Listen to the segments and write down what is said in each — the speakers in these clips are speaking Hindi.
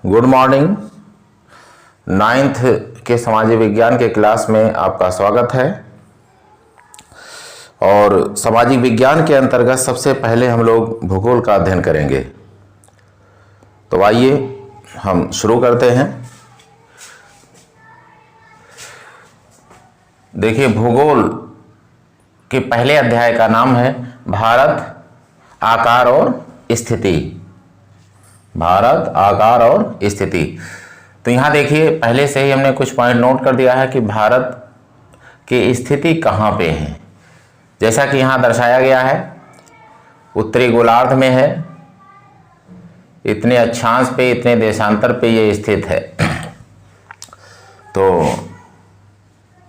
Good morning. नाइन्थ के सामाजिक विज्ञान के क्लास में आपका स्वागत है। और सामाजिक विज्ञान के अंतर्गत सबसे पहले हम लोग भूगोल का अध्ययन करेंगे। तो आइए हम शुरू करते हैं। देखिए, भूगोल के पहले अध्याय का नाम है भारत, आकार और स्थिति। भारत, आकार और स्थिति। तो यहाँ देखिए, पहले से ही हमने कुछ पॉइंट नोट कर दिया है कि भारत की स्थिति कहाँ पे है। जैसा कि यहाँ दर्शाया गया है, उत्तरी गोलार्ध में है, इतने अक्षांश पे, इतने देशांतर पे ये स्थित है। तो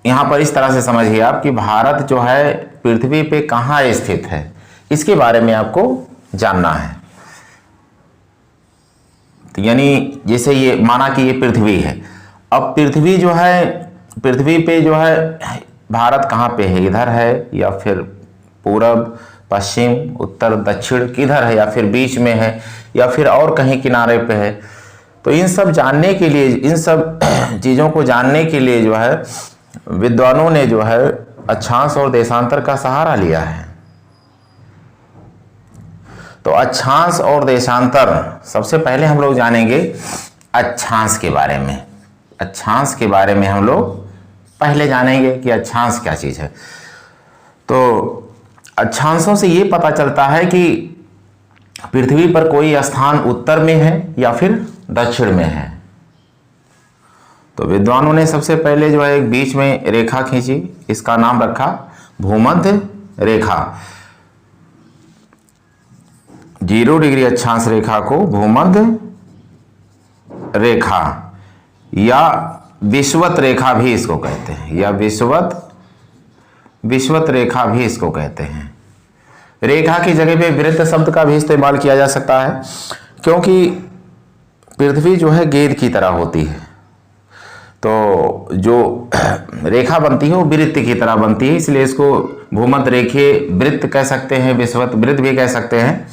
यहाँ पर इस तरह से समझिए आप कि भारत जो है पृथ्वी पे कहाँ स्थित है, इसके बारे में आपको जानना है। तो यानी जैसे ये माना कि ये पृथ्वी है, अब पृथ्वी जो है, पृथ्वी पे जो है भारत कहाँ पे है, इधर है या फिर पूरब, पश्चिम, उत्तर, दक्षिण, किधर है, या फिर बीच में है, या फिर और कहीं किनारे पे है। तो इन सब जानने के लिए, इन सब चीज़ों को जानने के लिए जो है विद्वानों ने जो है अक्षांश और देशांतर का सहारा लिया है। तो अक्षांश और देशांतर, सबसे पहले हम लोग जानेंगे अक्षांश के बारे में। अक्षांश के बारे में हम लोग पहले जानेंगे कि अक्षांश क्या चीज़ है। तो अक्षांशों से ये पता चलता है कि पृथ्वी पर कोई स्थान उत्तर में है या फिर दक्षिण में है। तो विद्वानों ने सबसे पहले जो है एक बीच में रेखा खींची, इसका नाम रखा भूमध्य रेखा। 0 डिग्री अक्षांश रेखा को भूमध्य रेखा या विषुवत रेखा भी इसको कहते हैं, या विषुवत रेखा भी इसको कहते हैं। रेखा की जगह पे वृत्त शब्द का भी इस्तेमाल किया जा सकता है, क्योंकि पृथ्वी जो है गेंद की तरह होती है। तो जो रेखा बनती है वो वृत्त की तरह बनती है, इसलिए इसको भूमध्य रेखीय वृत्त कह सकते हैं, विषुवत वृत्त भी कह सकते हैं।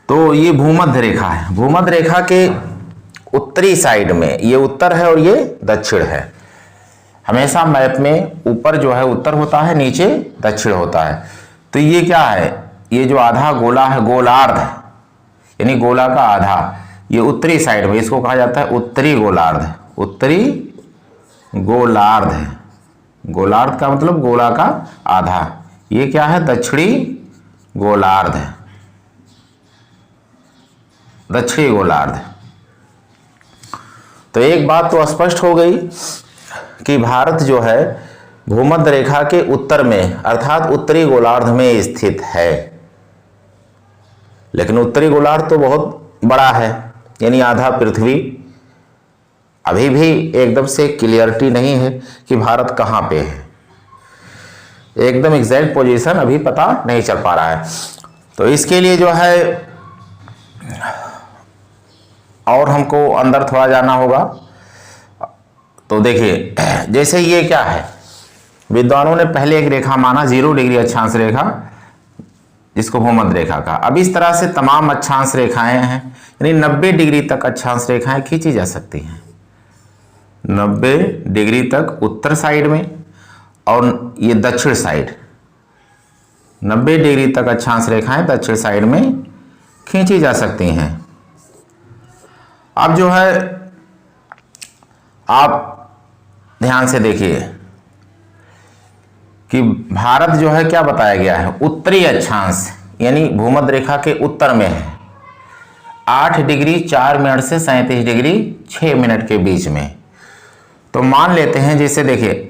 तो ये भूमध्य रेखा है। भूमध्य रेखा के उत्तरी साइड में ये उत्तर है और ये दक्षिण है। हमेशा मैप में ऊपर जो है उत्तर होता है, नीचे दक्षिण होता है। तो ये क्या है, ये जो आधा गोला है, गोलार्ध, यानी गोला का आधा, ये उत्तरी साइड में, इसको कहा जाता है उत्तरी गोलार्ध। उत्तरी गोलार्ध है, गोलार्ध का मतलब गोला का आधा। ये क्या है, दक्षिणी गोलार्ध है, दक्षिणी गोलार्ध। तो एक बात तो स्पष्ट हो गई कि भारत जो है भूमध्य रेखा के उत्तर में, अर्थात उत्तरी गोलार्ध में स्थित है। लेकिन उत्तरी गोलार्ध तो बहुत बड़ा है, यानी आधा पृथ्वी। अभी भी एकदम से क्लियरिटी नहीं है कि भारत कहाँ पे है, एकदम एग्जैक्ट पोजीशन अभी पता नहीं चल पा रहा है। तो इसके लिए जो है और हमको अंदर थोड़ा जाना होगा। तो देखिए, जैसे ये क्या है, विद्वानों ने पहले एक रेखा माना 0 डिग्री अक्षांश रेखा, जिसको भूमध्य रेखा का। अब इस तरह से तमाम अक्षांश रेखाएं हैं, यानी 90 डिग्री तक अक्षांश रेखाएं खींची जा सकती हैं। 90 डिग्री तक उत्तर साइड में, और ये दक्षिण साइड, 90 डिग्री तक अक्षांश रेखाएं दक्षिण साइड में खींची जा सकती हैं। अब जो है आप ध्यान से देखिए कि भारत जो है क्या बताया गया है, उत्तरी अक्षांश, यानी भूमध्य रेखा के उत्तर में है, 8 डिग्री 4 मिनट से 37 डिग्री 6 मिनट के बीच में। तो मान लेते हैं, जैसे देखिए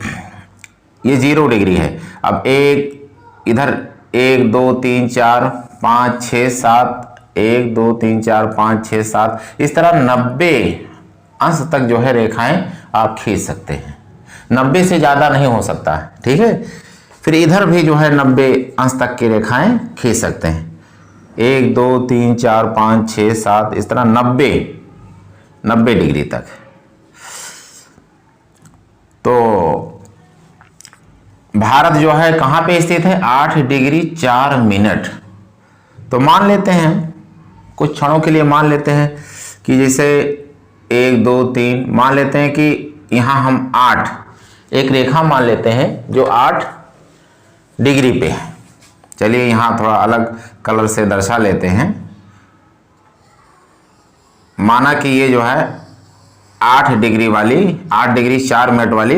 ये 0 डिग्री है। अब एक इधर 1 2 3 4 5 6 7, 1 2 3 4 5 6 7, इस तरह 90 अंश तक जो है रेखाएं आप खींच सकते हैं। 90 से ज़्यादा नहीं हो सकता, ठीक है। फिर इधर भी जो है 90 अंश तक की रेखाएं खींच सकते हैं। 1 2 3 4 5 6 7, इस तरह 90 डिग्री तक। तो भारत जो है कहाँ पे स्थित है, 8 डिग्री 4 मिनट। तो मान लेते हैं, कुछ क्षणों के लिए मान लेते हैं कि जैसे 1 2 3 मान लेते हैं कि यहाँ हम 8 एक रेखा मान लेते हैं जो 8 डिग्री पे है। चलिए यहाँ थोड़ा अलग कलर से दर्शा लेते हैं। माना कि ये जो है 8 डिग्री वाली 8 डिग्री 4 मिनट वाली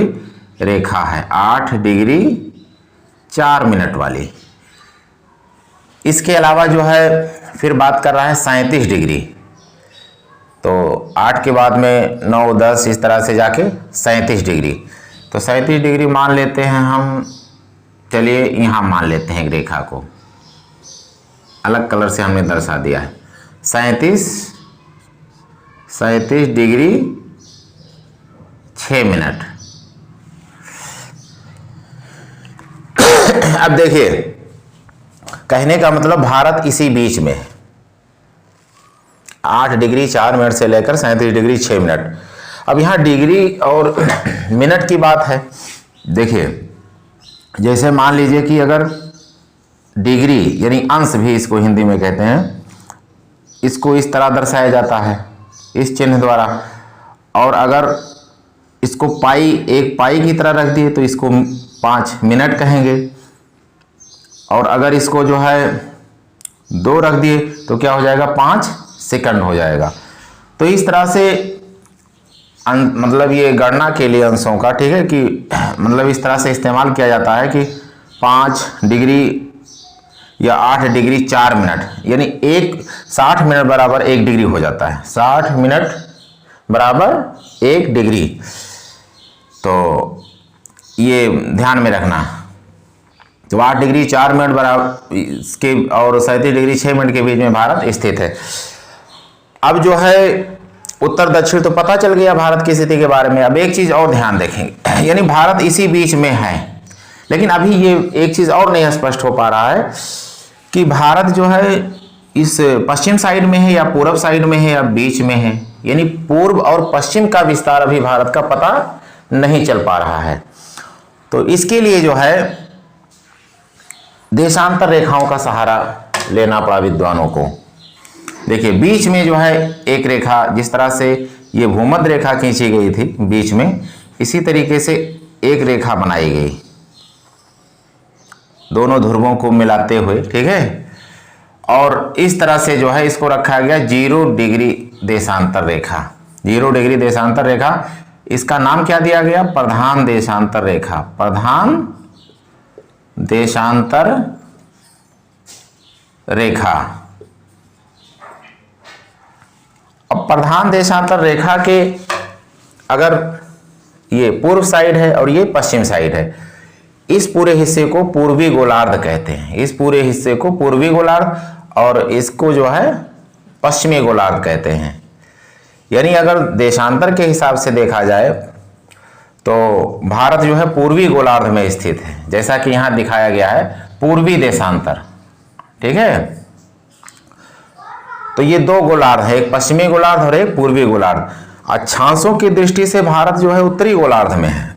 रेखा है, 8 डिग्री 4 मिनट वाली। इसके अलावा जो है फिर बात कर रहा है 37 डिग्री, तो 8 के बाद में 9 10 इस तरह से जाके 37 डिग्री। तो 37 डिग्री मान लेते हैं हम। चलिए यहाँ मान लेते हैं एक रेखा को, अलग कलर से हमने दर्शा दिया है। 37 डिग्री 6 मिनट। अब देखिए, कहने का मतलब भारत इसी बीच में है, 8 डिग्री 4 मिनट से लेकर 37 डिग्री 6 मिनट। अब यहाँ डिग्री और मिनट की बात है। देखिए, जैसे मान लीजिए कि अगर डिग्री यानी अंश भी इसको हिंदी में कहते हैं, इसको इस तरह दर्शाया जाता है इस चिन्ह द्वारा, और अगर इसको पाई एक पाई की तरह रख दिए तो इसको 5 मिनट कहेंगे, और अगर इसको जो है 2 रख दिए तो क्या हो जाएगा, 5 सेकंड हो जाएगा। तो इस तरह से मतलब ये गणना के लिए अंशों का, ठीक है, कि मतलब इस तरह से इस्तेमाल किया जाता है कि 5 डिग्री या 8 डिग्री 4 मिनट, यानी 60 मिनट बराबर 1 डिग्री हो जाता है। 60 मिनट बराबर 1 डिग्री। तो ये ध्यान में रखना। तो 8 डिग्री 4 मिनट बराबर इसके और 37 डिग्री 6 मिनट के बीच में भारत स्थित है। अब जो है उत्तर दक्षिण तो पता चल गया भारत की स्थिति के बारे में। अब एक चीज और ध्यान देखेंगे, यानी भारत इसी बीच में है, लेकिन अभी ये एक चीज और नहीं स्पष्ट हो पा रहा है कि भारत जो है इस पश्चिम साइड में है या पूर्व साइड में है या बीच में है। यानी पूर्व और पश्चिम का विस्तार अभी भारत का पता नहीं चल पा रहा है। तो इसके लिए जो है देशांतर रेखाओं का सहारा लेना पड़ा विद्वानों को। देखिए, बीच में जो है एक रेखा, जिस तरह से ये भूमध्य रेखा खींची गई थी बीच में, इसी तरीके से एक रेखा बनाई गई दोनों ध्रुवों को मिलाते हुए, ठीक है। और इस तरह से जो है इसको रखा गया 0 डिग्री देशांतर रेखा। 0 डिग्री देशांतर रेखा, इसका नाम क्या दिया गया, प्रधान देशांतर रेखा। प्रधान देशांतर रेखा। अब प्रधान देशांतर रेखा के अगर ये पूर्व साइड है और ये पश्चिम साइड है, इस पूरे हिस्से को पूर्वी गोलार्ध कहते हैं। इस पूरे हिस्से को पूर्वी गोलार्ध और इसको जो है पश्चिमी गोलार्ध कहते हैं। यानी अगर देशांतर के हिसाब से देखा जाए तो भारत जो है पूर्वी गोलार्ध में स्थित है, जैसा कि यहाँ दिखाया गया है पूर्वी देशांतर, ठीक है। तो ये 2 गोलार्ध है, एक पश्चिमी गोलार्ध और एक पूर्वी गोलार्ध। अक्षांशों की दृष्टि से भारत जो है उत्तरी गोलार्ध में है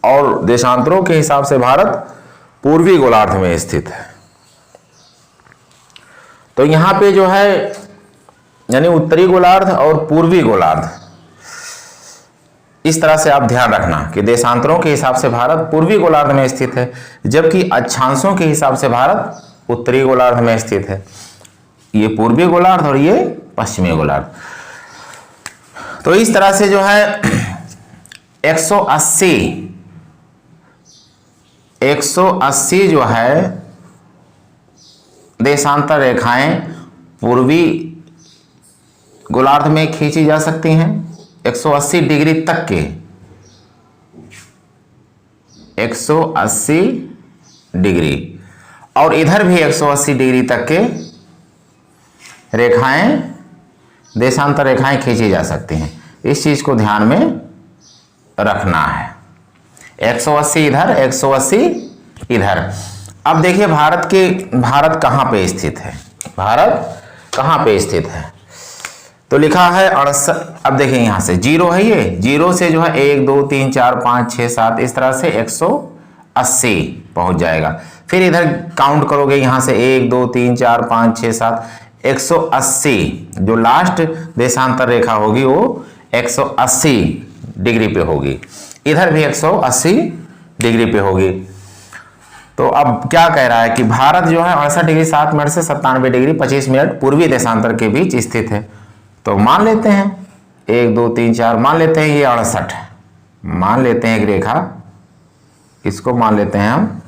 और देशांतरों के हिसाब से भारत पूर्वी गोलार्ध में स्थित है। तो यहाँ पे जो है यानी उत्तरी गोलार्ध और पूर्वी गोलार्ध, इस तरह से आप ध्यान रखना कि देशांतरों के हिसाब से भारत पूर्वी गोलार्ध में स्थित है, जबकि अक्षांशों के हिसाब से भारत उत्तरी गोलार्ध में स्थित है। ये पूर्वी गोलार्ध और ये पश्चिमी गोलार्ध। तो इस तरह से जो है 180 जो है देशांतर रेखाएं पूर्वी गोलार्ध में खींची जा सकती हैं 180 डिग्री तक के। 180 डिग्री और इधर भी 180 डिग्री तक के रेखाएं, देशांतर रेखाएं खींची जा सकती हैं। इस चीज को ध्यान में रखना है। 180 इधर, 180 इधर। अब देखिए भारत कहां पे स्थित है, भारत कहां पे स्थित है। तो लिखा है 68। अब देखिए यहां से 0 है, ये 0 से जो है 1 2 3 4 5 6 7 इस तरह से 180 पहुंच जाएगा। फिर इधर काउंट करोगे, यहां से 1 2 3 4 5 6 7 180, जो लास्ट देशांतर रेखा होगी वो 180 डिग्री पे होगी, इधर भी 180 डिग्री पे होगी। तो अब क्या कह रहा है कि भारत जो है 68 डिग्री 7 मिनट से 97 डिग्री 25 मिनट पूर्वी देशांतर के बीच स्थित है। तो मान लेते हैं 1 2 3 4, मान लेते हैं ये 68 है, मान लेते हैं एक रेखा, इसको मान लेते हैं हम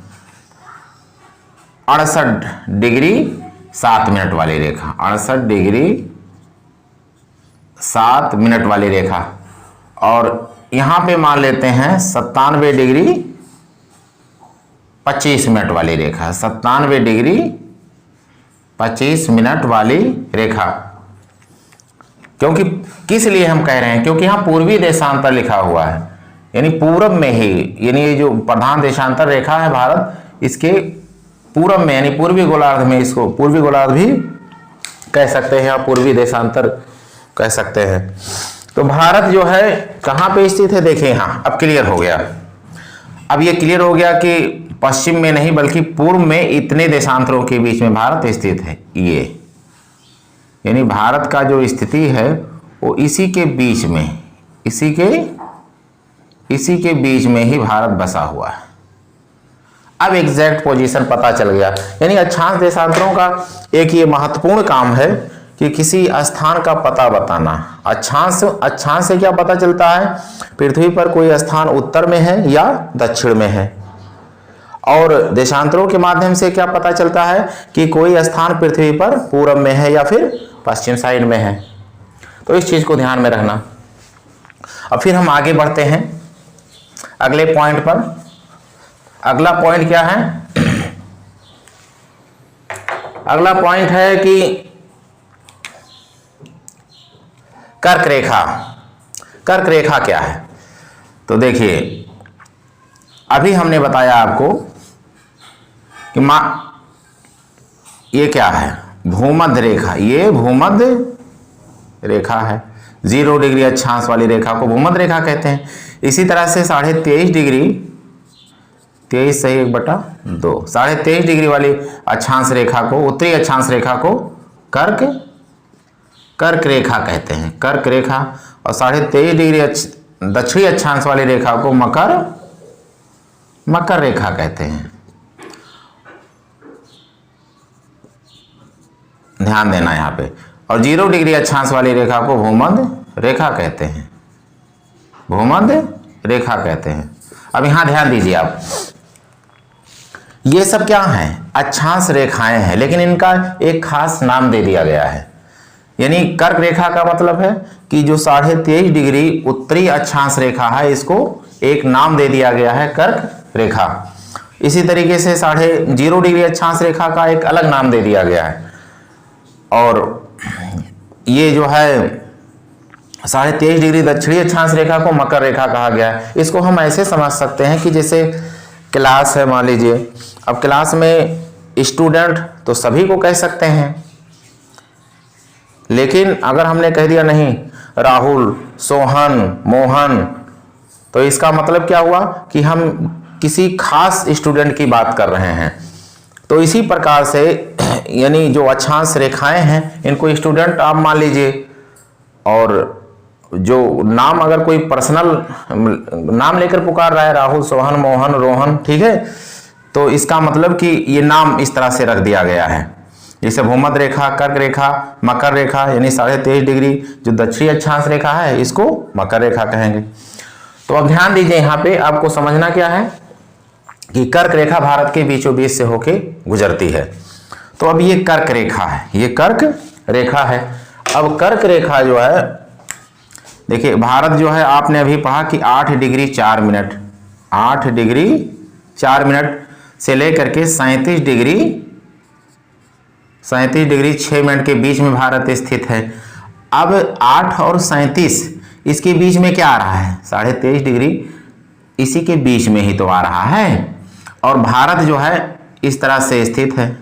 68 डिग्री 7 मिनट वाली रेखा, 68 डिग्री 7 मिनट वाली रेखा, और यहां पे मान लेते हैं 97 डिग्री 25 मिनट वाली रेखा, 97 डिग्री 25 मिनट वाली रेखा। क्योंकि किस लिए हम कह रहे हैं, क्योंकि यहां पूर्वी देशांतर लिखा हुआ है, यानी पूरब में ही, यानी ये जो प्रधान देशांतर रेखा है भारत, इसके पूरब में यानी पूर्वी गोलार्ध में, इसको पूर्वी गोलार्ध भी कह सकते हैं या पूर्वी देशांतर कह सकते हैं। तो भारत जो है कहाँ पे स्थित है, देखिए यहाँ अब क्लियर हो गया। अब ये क्लियर हो गया कि पश्चिम में नहीं बल्कि पूर्व में इतने देशांतरों के बीच में भारत स्थित है। ये यानी भारत का जो स्थिति है वो इसी के बीच में, इसी के बीच में ही भारत बसा हुआ है। अब एग्जैक्ट पोजीशन पता चल गया। यानी अक्षांश देशांतरों का एक ये महत्वपूर्ण काम है कि किसी स्थान का पता बताना। अक्षांश से क्या पता चलता है, पृथ्वी पर कोई स्थान उत्तर में है या दक्षिण में है, और देशांतरों के माध्यम से क्या पता चलता है कि कोई स्थान पृथ्वी पर पूरब में है या फिर पश्चिम साइड में है। तो इस चीज को ध्यान में रखना। अब फिर हम आगे बढ़ते हैं अगले पॉइंट पर। अगला पॉइंट क्या है, अगला पॉइंट है कि कर्क रेखा। कर्क रेखा क्या है, तो देखिए अभी हमने बताया आपको कि ये क्या है, भूमध्य रेखा। ये भूमध्य रेखा है, 0 डिग्री अक्षांश वाली रेखा को भूमध्य रेखा कहते हैं। इसी तरह से 23.5 डिग्री, 23 सही 1/2, 23.5 डिग्री वाली अक्षांश रेखा को, उत्तरी अक्षांश रेखा को कर्क रेखा कहते हैं, कर्क रेखा। और 23.5 डिग्री दक्षिणी अक्षांश वाली रेखा को मकर रेखा कहते हैं। ध्यान देना यहाँ पे। और 0 डिग्री अक्षांश वाली रेखा को भूमध्य रेखा कहते हैं, भूमध्य रेखा कहते हैं। अब यहां ध्यान दीजिए आप, ये सब क्या हैं, अक्षांश रेखाएं हैं, लेकिन इनका एक खास नाम दे दिया गया है। यानी कर्क रेखा का मतलब है कि जो 23.5 डिग्री उत्तरी अक्षांश रेखा है, इसको एक नाम दे दिया गया है, कर्क रेखा। इसी तरीके से 0 डिग्री अक्षांश रेखा का एक अलग नाम दे दिया गया है। और ये जो है 23.5 डिग्री दक्षिणी अक्षांश रेखा को मकर रेखा कहा गया है। इसको हम ऐसे समझ सकते हैं कि जैसे क्लास है, मान लीजिए अब क्लास में स्टूडेंट तो सभी को कह सकते हैं, लेकिन अगर हमने कह दिया नहीं राहुल, सोहन, मोहन, तो इसका मतलब क्या हुआ कि हम किसी खास स्टूडेंट की बात कर रहे हैं। तो इसी प्रकार से यानी जो अक्षांश रेखाएं हैं इनको स्टूडेंट आप मान लीजिए, और जो नाम अगर कोई पर्सनल नाम लेकर पुकार रहा है, राहुल, सोहन, मोहन, रोहन, ठीक है, तो इसका मतलब कि ये नाम इस तरह से रख दिया गया है। जैसे भूमध्य रेखा, कर्क रेखा, मकर रेखा, यानी 23.5 डिग्री जो दक्षिणी अक्षांश रेखा है इसको मकर रेखा कहेंगे। तो अब ध्यान दीजिए, यहाँ पे आपको समझना क्या है कि कर्क रेखा भारत के बीचों बीच से होके गुजरती है। तो अब ये कर्क रेखा है, ये कर्क रेखा है। अब कर्क रेखा जो है, देखिए भारत जो है, आपने अभी पढ़ा कि 8 डिग्री 4 मिनट, 8 डिग्री 4 मिनट से लेकर के 37 डिग्री 6 मिनट के बीच में भारत स्थित है। अब 8 और 37 इसके बीच में क्या आ रहा है, 23.5 डिग्री इसी के बीच में ही तो आ रहा है, और भारत जो है इस तरह से स्थित है,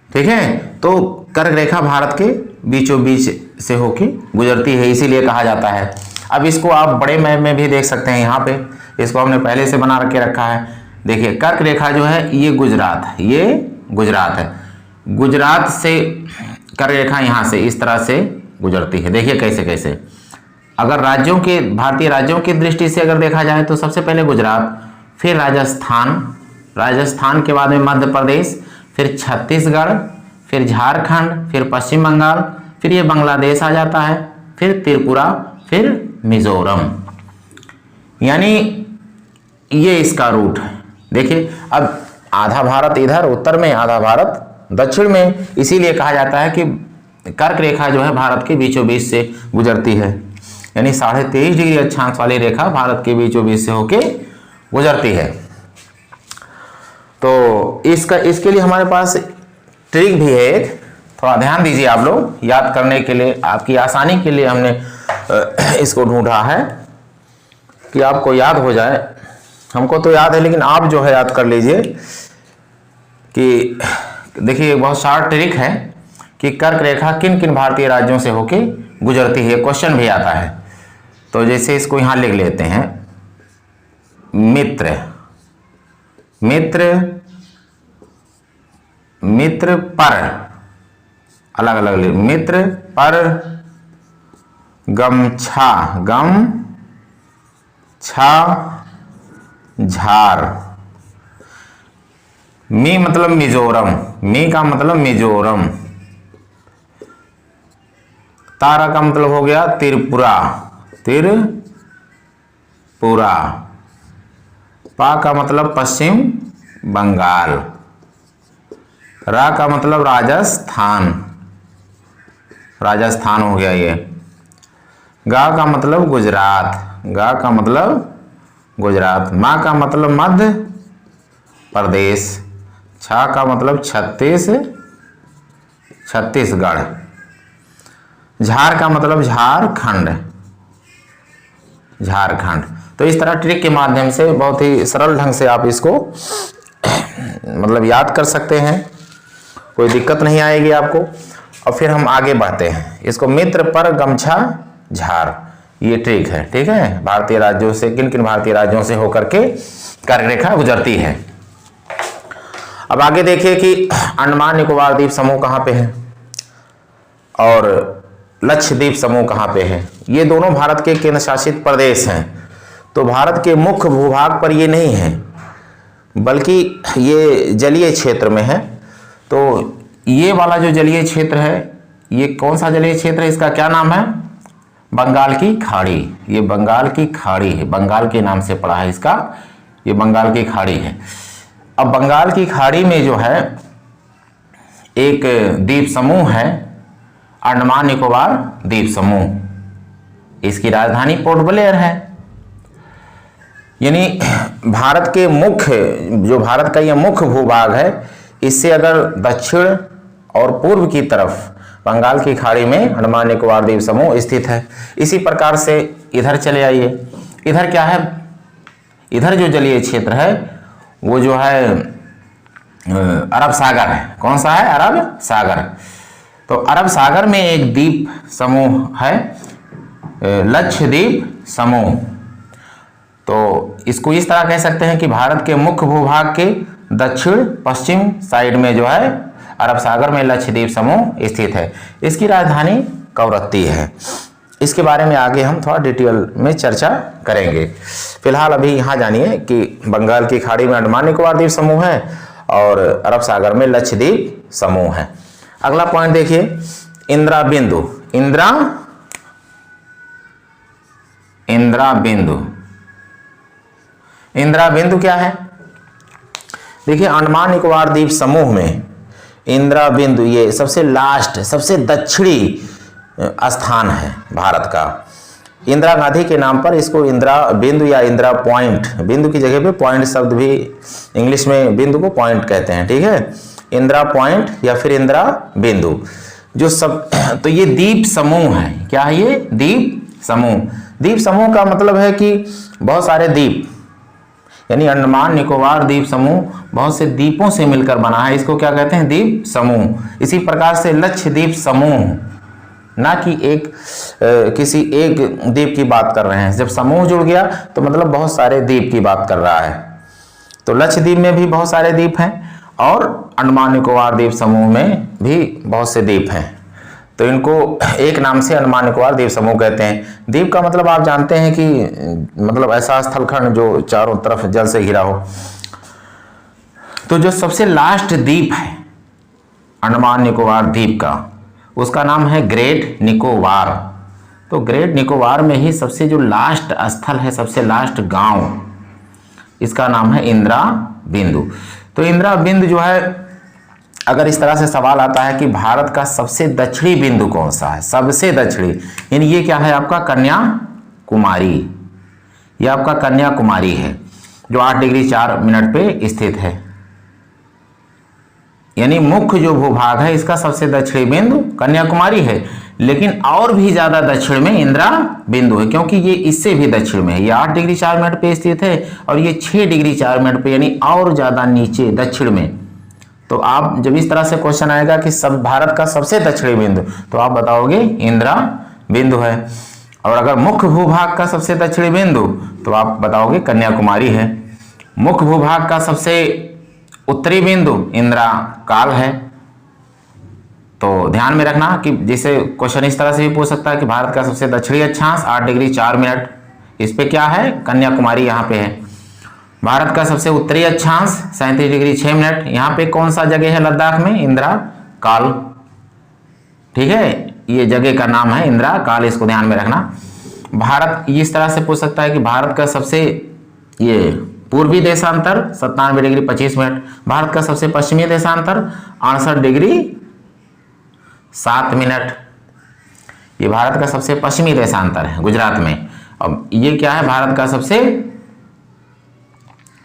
ठीक है। तो कर्क रेखा भारत के बीचों बीच से होके गुजरती है, इसीलिए कहा जाता है। अब इसको आप बड़े मैप में भी देख सकते हैं, यहाँ पे इसको हमने पहले से बना के रखा है। देखिए कर्क रेखा जो है ये गुजरात है, ये गुजरात है, गुजरात से कर रेखा यहाँ से इस तरह से गुजरती है। देखिए कैसे कैसे, अगर राज्यों के, भारतीय राज्यों की दृष्टि से अगर देखा जाए तो सबसे पहले गुजरात, फिर राजस्थान, राजस्थान के बाद में मध्य प्रदेश, फिर छत्तीसगढ़, फिर झारखंड, फिर पश्चिम बंगाल, फिर ये बांग्लादेश आ जाता है, फिर त्रिपुरा, फिर मिजोरम। यानी ये इसका रूट है। देखिए अब आधा भारत इधर उत्तर में, आधा भारत दक्षिण में, इसीलिए कहा जाता है कि कर्क रेखा जो है भारत के बीचों बीच से गुजरती है। यानी 23.5 डिग्री अक्षांश वाली रेखा भारत के बीचों बीच से होके गुजरती है। तो इसके लिए हमारे पास ट्रिक भी है एक, थोड़ा ध्यान दीजिए आप लोग, याद करने के लिए, आपकी आसानी के लिए हमने इसको ढूंढा है कि आपको याद हो जाए। हमको तो याद है लेकिन आप जो है याद कर लीजिए कि देखिए बहुत शार्ट ट्रिक है कि कर्क रेखा किन किन भारतीय राज्यों से होके गुजरती है, क्वेश्चन भी आता है। तो जैसे इसको यहां लिख लेते हैं, मित्र, मित्र, मित्र पर, अलग अलग लिख, मित्र पर गमछा, गम छा झार, मी मतलब मिजोरम, मी का मतलब मिजोरम, तारा का मतलब हो गया त्रिपुरा, त्रिपुरा, पा का मतलब पश्चिम बंगाल, रा का मतलब राजस्थान, राजस्थान हो गया ये, गा का मतलब गुजरात, गा का मतलब गुजरात, मा का मतलब मध्य प्रदेश, छा का मतलब छत्तीसगढ़, झार का मतलब झारखंड, झारखंड। तो इस तरह ट्रिक के माध्यम से बहुत ही सरल ढंग से आप इसको मतलब याद कर सकते हैं, कोई दिक्कत नहीं आएगी आपको। और फिर हम आगे बढ़ते हैं, इसको मित्र पर गमछा झार, ये ट्रिक है, ठीक है। भारतीय राज्यों से, किन किन भारतीय राज्यों से होकर के कर्क रेखा गुजरती है। अब आगे देखिए कि अंडमान निकोबार द्वीप समूह कहाँ पे है और लक्षद्वीप समूह कहाँ पे है। ये दोनों भारत के केंद्र शासित प्रदेश हैं। तो भारत के मुख्य भूभाग पर ये नहीं है, बल्कि ये जलीय क्षेत्र में है। तो ये वाला जो जलीय क्षेत्र है, ये कौन सा जलीय क्षेत्र है, इसका क्या नाम है, बंगाल की खाड़ी। ये बंगाल की खाड़ी है, बंगाल के नाम से पड़ा है इसका, ये बंगाल की खाड़ी है। अब बंगाल की खाड़ी में जो है एक द्वीप समूह है, अंडमान निकोबार द्वीप समूह। इसकी राजधानी पोर्ट ब्लेयर है। यानी भारत के मुख्य, जो भारत का ये मुख्य भूभाग है, इससे अगर दक्षिण और पूर्व की तरफ बंगाल की खाड़ी में अंडमान निकोबार द्वीप समूह स्थित है। इसी प्रकार से इधर चले आइए, इधर क्या है, इधर जो जलीय क्षेत्र है वो जो है अरब सागर है। कौन सा है, अरब सागर। तो अरब सागर में एक द्वीप समूह है, लक्षद्वीप समूह। तो इसको इस तरह कह सकते हैं कि भारत के मुख्य भूभाग के दक्षिण पश्चिम साइड में जो है अरब सागर में लक्षद्वीप समूह स्थित है। इसकी राजधानी कवरत्ती है। इसके बारे में आगे हम थोड़ा डिटेल में चर्चा करेंगे। फिलहाल अभी यहाँ जानिए कि बंगाल की खाड़ी में अंडमान निकोबार द्वीप समूह है और अरब सागर में लक्षद्वीप समूह है। अगला पॉइंट देखिए, इंदिरा बिंदु। इंदिरा बिंदु, इंदिरा बिंदु क्या है? देखिए अंडमान निकोबार द्वीप समूह में इंदिरा बिंदु ये सबसे लास्ट, सबसे दक्षिणी स्थान है भारत का। इंदिरा गांधी के नाम पर इसको इंदिरा बिंदु या इंदिरा पॉइंट, बिंदु की जगह पे पॉइंट शब्द भी, इंग्लिश में बिंदु को पॉइंट कहते हैं, ठीक है। इंदिरा पॉइंट या फिर इंदिरा बिंदु जो सब, तो ये द्वीप समूह है। क्या है ये? द्वीप समूह। द्वीप समूह का मतलब है कि बहुत सारे द्वीप, यानी अंडमान निकोबार द्वीप समूह बहुत से द्वीपों से मिलकर बना है, इसको क्या कहते हैं? द्वीप समूह। इसी प्रकार से लक्षद्वीप समूह, ना कि किसी एक द्वीप की बात कर रहे हैं। जब समूह जुड़ गया तो मतलब बहुत सारे द्वीप की बात कर रहा है। तो लक्षद्वीप में भी बहुत सारे द्वीप हैं और अंडमान निकोबार द्वीप समूह में भी बहुत से द्वीप हैं, तो इनको एक नाम से अंडमान निकोबार द्वीप समूह कहते हैं। द्वीप का मतलब आप जानते हैं कि मतलब ऐसा स्थलखंड जो चारों तरफ जल से घिरा हो। तो जो सबसे लास्ट द्वीप है अंडमान निकोबार द्वीप का, उसका नाम है ग्रेट निकोबार। तो ग्रेट निकोबार में ही सबसे जो लास्ट स्थल है, सबसे लास्ट गांव, इसका नाम है इंदिरा बिंदु। तो इंदिरा बिंदु जो है, अगर इस तरह से सवाल आता है कि भारत का सबसे दक्षिणी बिंदु कौन सा है, सबसे दक्षिणी, यानी ये क्या है आपका कन्याकुमारी, ये आपका कन्याकुमारी है जो 8 डिग्री 4 मिनट पे स्थित है। यानी मुख्य जो भूभाग है इसका सबसे दक्षिणी बिंदु कन्याकुमारी है, लेकिन और भी ज्यादा दक्षिण में इंदिरा बिंदु है, क्योंकि ये इससे भी दक्षिण में है। ये 8 डिग्री 4 मिनट पे स्थित है और ये 6 डिग्री 4 मिनट पे, यानी और ज्यादा नीचे दक्षिण में। तो आप जब इस तरह से क्वेश्चन आएगा कि सब भारत का सबसे दक्षिणी बिंदु, तो आप बताओगे इंदिरा बिंदु है। और अगर मुख्य भूभाग का सबसे दक्षिणी बिंदु, तो आप बताओगे कन्याकुमारी है। मुख्य भूभाग का सबसे उत्तरी बिंदु इंदिरा काल है। तो ध्यान में रखना कि जैसे क्वेश्चन इस तरह से भी पूछ सकता है कि भारत का सबसे दक्षिणी अक्षांश 8 डिग्री 4 मिनट, इस पे क्या है, कन्याकुमारी यहाँ पे है। भारत का सबसे उत्तरी अक्षांश 37 डिग्री 6 मिनट, यहाँ पे कौन सा जगह है लद्दाख में, इंदिरा काल। ठीक है, ये जगह का नाम है इंदिरा काल, इसको ध्यान में रखना। भारत इस तरह से पूछ सकता है कि भारत का सबसे ये पूर्वी देशांतर 97 डिग्री 25 मिनट, भारत का सबसे पश्चिमी देशांतर 68 डिग्री 7 मिनट। ये भारत का सबसे पश्चिमी देशांतर है गुजरात में। अब ये क्या है, भारत का सबसे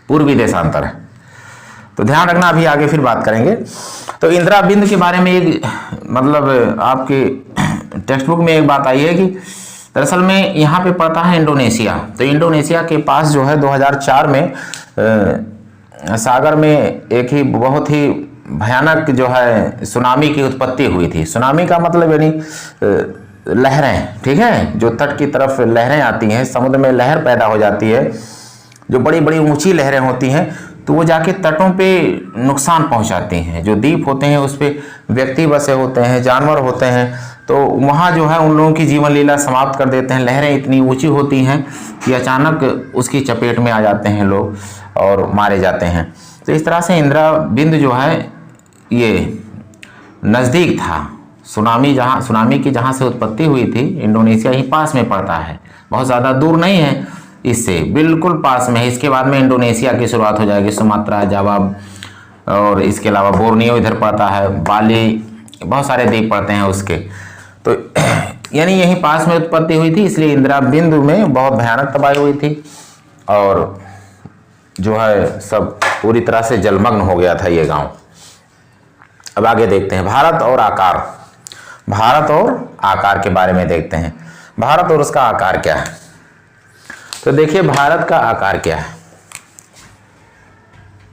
पूर्वी देशांतर है। तो ध्यान रखना, अभी आगे फिर बात करेंगे। तो इंदिरा बिंदु के बारे में एक मतलब आपके टेक्स्ट बुक में एक बात आई है कि दरअसल में यहाँ पे पड़ता है इंडोनेशिया। तो इंडोनेशिया के पास जो है 2004 में सागर में एक ही बहुत ही भयानक जो है सुनामी की उत्पत्ति हुई थी। सुनामी का मतलब यानी लहरें, ठीक है, जो तट की तरफ लहरें आती हैं, समुद्र में लहर पैदा हो जाती है, जो बड़ी बड़ी ऊंची लहरें होती हैं, तो वो जाके तटों पे नुकसान पहुंचाती हैं। जो द्वीप होते हैं उस पर व्यक्ति बसे होते हैं, जानवर होते हैं, तो वहाँ जो है उन लोगों की जीवन लीला समाप्त कर देते हैं। लहरें इतनी ऊंची होती हैं कि अचानक उसकी चपेट में आ जाते हैं लोग और मारे जाते हैं। तो इस तरह से इंदिरा बिंदु जो है ये नज़दीक था। सुनामी की जहाँ से उत्पत्ति हुई थी, इंडोनेशिया ही पास में पड़ता है, बहुत ज़्यादा दूर नहीं है, इससे बिल्कुल पास में है। इसके बाद में इंडोनेशिया की शुरुआत हो जाएगी, सुमात्रा, जावा और इसके अलावा बोर्नियो इधर पड़ता है, बाली, बहुत सारे द्वीप पड़ते हैं उसके। तो यानी यहीं पास में उत्पत्ति हुई थी, इसलिए इंदिरा बिंदु में बहुत भयानक तबाही हुई थी और जो है सब पूरी तरह से जलमग्न हो गया था ये गांव। अब आगे देखते हैं भारत और आकार। भारत और आकार के बारे में देखते हैं। भारत और उसका आकार क्या है। तो देखिए भारत का आकार क्या है,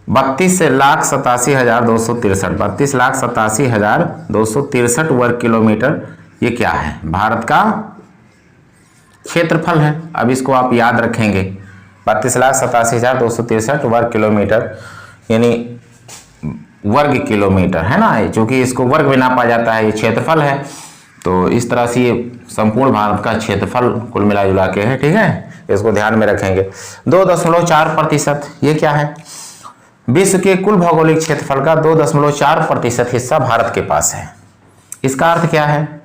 32,87,263 वर्ग किलोमीटर। ये क्या है, भारत का क्षेत्रफल है। अब इसको आप याद रखेंगे, 32,87,263 वर्ग किलोमीटर, यानी वर्ग किलोमीटर है ना, क्योंकि इसको वर्ग में नापा जाता है, ये क्षेत्रफल है। तो इस तरह से ये संपूर्ण भारत का क्षेत्रफल कुल मिला जुला के है, ठीक है, इसको ध्यान में रखेंगे। 2.4%, ये क्या है, विश्व के कुल भौगोलिक क्षेत्रफल का 2.4% हिस्सा भारत के पास है। इसका अर्थ क्या है,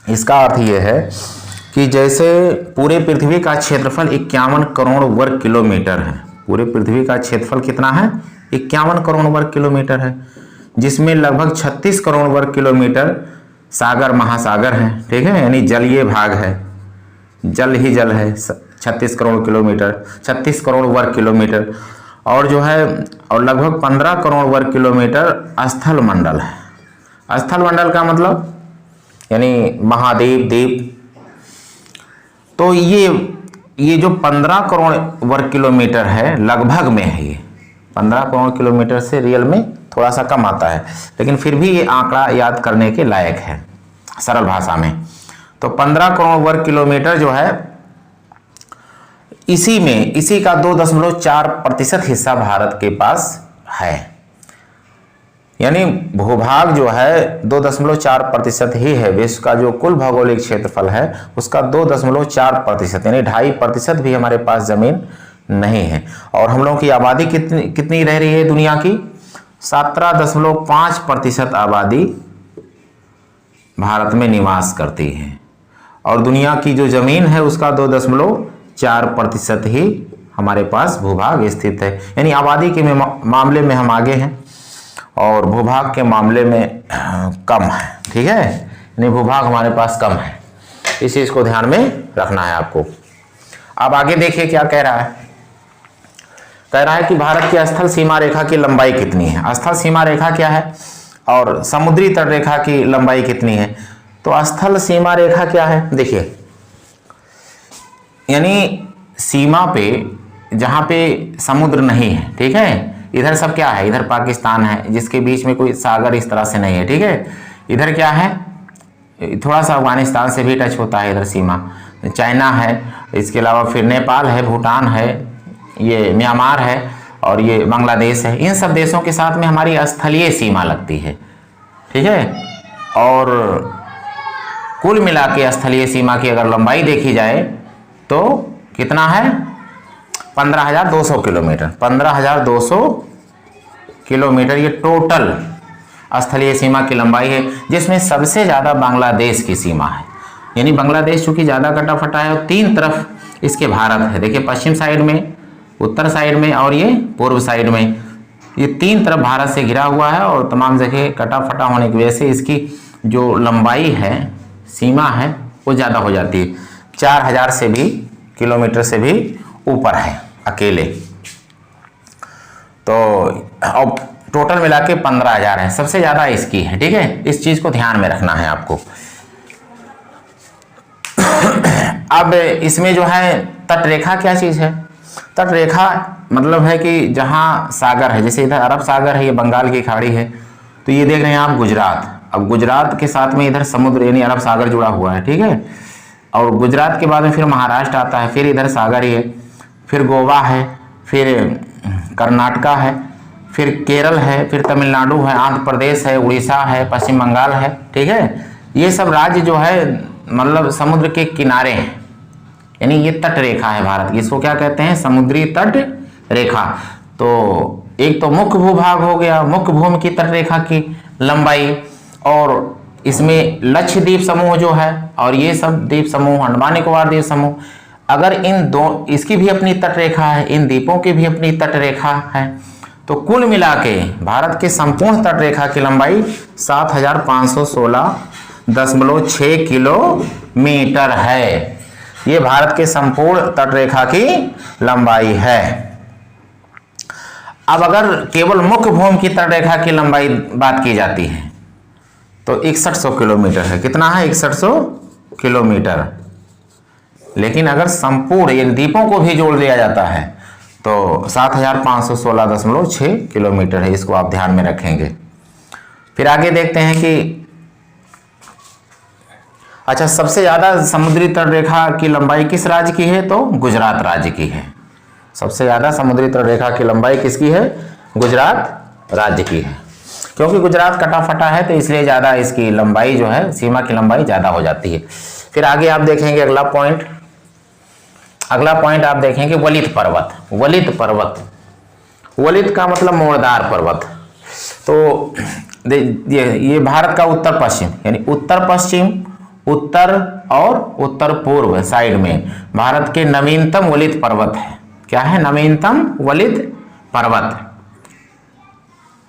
इसका अर्थ ये है कि जैसे पूरे पृथ्वी का क्षेत्रफल 51 करोड़ वर्ग किलोमीटर है, पूरे पृथ्वी का क्षेत्रफल कितना है, 51 करोड़ वर्ग किलोमीटर है, जिसमें लगभग 36 करोड़ वर्ग किलोमीटर सागर महासागर है, ठीक है, यानी जलीय भाग है, जल ही जल है, 36 करोड़ किलोमीटर, 36 करोड़ वर्ग किलोमीटर, और जो है और लगभग 15 करोड़ वर्ग किलोमीटर स्थल मंडल है। स्थल मंडल का मतलब यानी महाद्वीप, द्वीप। तो ये जो 15 करोड़ वर्ग किलोमीटर है लगभग में है, ये 15 करोड़ किलोमीटर से रियल में थोड़ा सा कम आता है, लेकिन फिर भी ये आंकड़ा याद करने के लायक है सरल भाषा में। तो 15 करोड़ वर्ग किलोमीटर जो है इसी का 2.4% हिस्सा भारत के पास है। यानी भूभाग जो है 2.4% ही है। विश्व का जो कुल भौगोलिक क्षेत्रफल है उसका 2.4%, यानी 2.5% भी हमारे पास जमीन नहीं है। और हम लोगों की आबादी कितनी रह रही है दुनिया की? 17.5% आबादी भारत में निवास करती है और दुनिया की जो जमीन है उसका 2.4% ही हमारे पास भूभाग स्थित है। यानी आबादी के मामले में हम आगे हैं और भूभाग के मामले में कम है। ठीक है, यानी भूभाग हमारे पास कम है, इस चीज को ध्यान में रखना है आपको। अब आगे देखिए क्या कह रहा है। कह रहा है कि भारत की स्थल सीमा रेखा की लंबाई कितनी है। स्थल सीमा रेखा क्या है और समुद्री तट रेखा की लंबाई कितनी है। तो स्थल सीमा रेखा क्या है, देखिए, यानी सीमा पे जहां पे समुद्र नहीं है, ठीक है, इधर सब क्या है, इधर पाकिस्तान है जिसके बीच में कोई सागर इस तरह से नहीं है। ठीक है, इधर क्या है, थोड़ा सा अफगानिस्तान से भी टच होता है इधर सीमा, चाइना है, इसके अलावा फिर नेपाल है, भूटान है, ये म्यांमार है और ये बांग्लादेश है। इन सब देशों के साथ में हमारी स्थलीय सीमा लगती है। ठीक है, और कुल मिला के स्थलीय सीमा की अगर लंबाई देखी जाए तो कितना है, 15,200 किलोमीटर। 15,200 किलोमीटर ये टोटल स्थलीय सीमा की लंबाई है, जिसमें सबसे ज़्यादा बांग्लादेश की सीमा है। यानी बांग्लादेश चूंकि ज़्यादा कटा फटा है और 3 तरफ इसके भारत है। देखिए, पश्चिम साइड में, उत्तर साइड में और ये पूर्व साइड में, ये 3 तरफ भारत से घिरा हुआ है और तमाम जगह कटा फटा होने की वजह से इसकी जो लंबाई है, सीमा है, वो ज़्यादा हो जाती है। 4,000 से भी किलोमीटर से भी ऊपर है अकेले। तो अब टोटल मिला के 15,000 है, सबसे ज़्यादा इसकी है। ठीक है, इस चीज़ को ध्यान में रखना है आपको। अब इसमें जो है तट रेखा क्या चीज़ है। तट रेखा मतलब है कि जहाँ सागर है, जैसे इधर अरब सागर है, ये बंगाल की खाड़ी है, तो ये देख रहे हैं आप गुजरात। अब गुजरात के साथ में इधर समुद्र यानी अरब सागर जुड़ा हुआ है। ठीक है, और गुजरात के बाद में फिर महाराष्ट्र आता है, फिर इधर सागर ही है, फिर गोवा है, फिर कर्नाटका है, फिर केरल है, फिर तमिलनाडु है, आंध्र प्रदेश है, उड़ीसा है, पश्चिम बंगाल है। ठीक है, ये सब राज्य जो है मतलब समुद्र के किनारे हैं, यानी ये तट रेखा है भारत की। इसको क्या कहते हैं, समुद्री तट रेखा। तो एक तो मुख्य भूभाग हो गया, मुख्य भूमि की तट रेखा की लंबाई, और इसमें लक्षद्वीप समूह जो है और ये सब द्वीप समूह, अंडमान निकोबार द्वीप समूह, अगर इन दो, इसकी भी अपनी तट रेखा है, इन द्वीपों की भी अपनी तट रेखा है, तो कुल मिला के भारत के संपूर्ण तट रेखा की लंबाई 7,516.6 किलोमीटर है। ये भारत के संपूर्ण तट रेखा की लंबाई है। अब अगर केवल मुख्य भूमि की तट रेखा की लंबाई बात की जाती है तो 6100 किलोमीटर है। कितना है, 6100 किलोमीटर। लेकिन अगर संपूर्ण इन द्वीपों को भी जोड़ दिया जाता है तो 7,516.6 किलोमीटर है। इसको आप ध्यान में रखेंगे। फिर आगे देखते हैं कि अच्छा, सबसे ज़्यादा समुद्री तट रेखा की लंबाई किस राज्य की है, तो गुजरात राज्य की है। सबसे ज़्यादा समुद्री तट रेखा की लंबाई किसकी है, गुजरात राज्य की है। क्योंकि गुजरात कटा फटा है तो इसलिए ज़्यादा इसकी लंबाई जो है, सीमा की लंबाई ज़्यादा हो जाती है। फिर आगे आप देखेंगे अगला पॉइंट आप देखेंगे वलित पर्वत। वलित पर्वत, वलित का मतलब मोड़दार पर्वत। तो ये भारत का उत्तर पश्चिम, यानी उत्तर पश्चिम, उत्तर और उत्तर पूर्व साइड में भारत के नवीनतम वलित पर्वत है। क्या है, नवीनतम वलित पर्वत।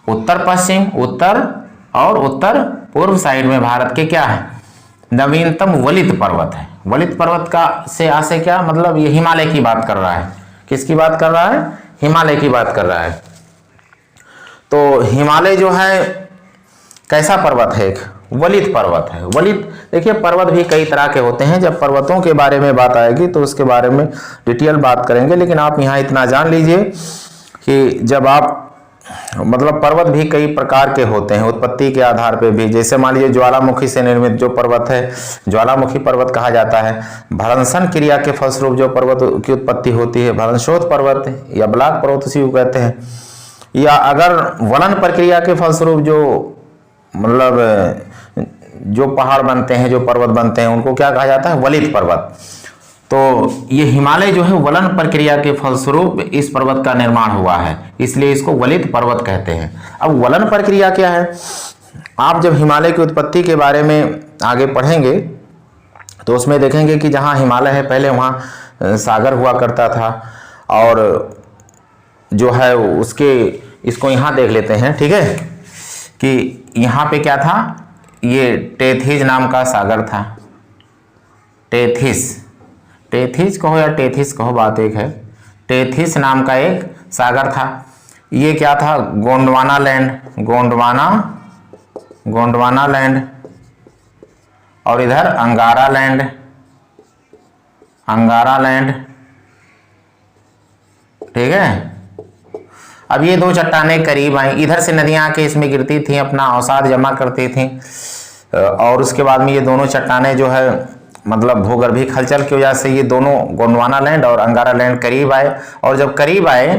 उत्तर पश्चिम, उत्तर और उत्तर पूर्व साइड में भारत के क्या है, नवीनतम वलित पर्वत है। वलित पर्वत का से आशय क्या मतलब, ये हिमालय की बात कर रहा है। किसकी बात कर रहा है, हिमालय की बात कर रहा है। तो हिमालय जो है कैसा पर्वत है, एक वलित पर्वत है। वलित, देखिए पर्वत भी कई तरह के होते हैं। जब पर्वतों के बारे में बात आएगी तो उसके बारे में डिटेल बात करेंगे। लेकिन आप यहाँ इतना जान लीजिए कि जब आप मतलब पर्वत भी कई प्रकार के होते हैं उत्पत्ति के आधार पे भी। जैसे मान लीजिए ज्वालामुखी से निर्मित जो पर्वत है, ज्वालामुखी पर्वत कहा जाता है। भ्रंशन क्रिया के फलस्वरूप जो पर्वत की उत्पत्ति होती है, भ्रंशोत पर्वत या ब्लॉक पर्वत उसी को कहते हैं। या अगर वलन प्रक्रिया के फलस्वरूप जो मतलब जो पहाड़ बनते हैं, जो पर्वत बनते हैं, उनको क्या कहा जाता है? वलित पर्वत। तो ये हिमालय जो है वलन प्रक्रिया के फलस्वरूप इस पर्वत का निर्माण हुआ है, इसलिए इसको वलित पर्वत कहते हैं। अब वलन प्रक्रिया क्या है? आप जब हिमालय की उत्पत्ति के बारे में आगे पढ़ेंगे तो उसमें देखेंगे कि जहाँ हिमालय है पहले वहाँ सागर हुआ करता था, और जो है उसके इसको यहाँ देख लेते हैं, ठीक है, कि यहाँ पे क्या था? ये टेथिस नाम का सागर था। टेथिस कहो या टेथिस कहो, बात एक है। टेथिस नाम का एक सागर था। ये क्या था? गोंडवाना लैंड, और इधर अंगारा लैंड, ठीक है। अब ये दो चट्टानें करीब आई, इधर से नदियां आके इसमें गिरती थी, अपना अवसाद जमा करती थी, और उसके बाद में ये दोनों चट्टानें जो है मतलब भूगर्भीय हलचल की वजह से ये दोनों गोंडवाना लैंड और अंगारा लैंड करीब आए, और जब करीब आए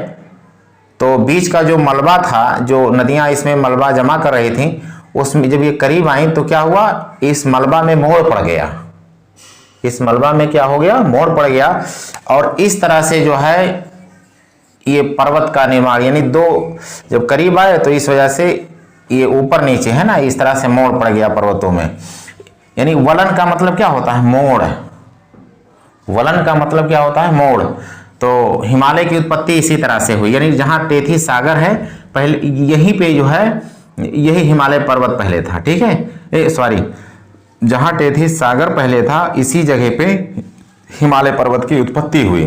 तो बीच का जो मलबा था, जो नदियां इसमें मलबा जमा कर रही थी, उसमें जब ये करीब आई तो क्या हुआ? इस मलबा में मोड़ पड़ गया। इस मलबा में क्या हो गया? मोड़ पड़ गया, और इस तरह से जो है ये पर्वत का निर्माण, यानी दो जब करीब आए तो इस वजह से ये ऊपर नीचे है ना, इस तरह से मोड़ पड़ गया पर्वतों में। यानी वलन का मतलब क्या होता है? मोड़। वलन का मतलब क्या होता है? मोड़। तो हिमालय की उत्पत्ति इसी तरह से हुई, यानी जहाँ टेथिस सागर है पहले यहीं पे जो है यही हिमालय पर्वत पहले था, ठीक है। सॉरी, जहाँ टेथिस सागर पहले था इसी जगह पे हिमालय पर्वत की उत्पत्ति हुई,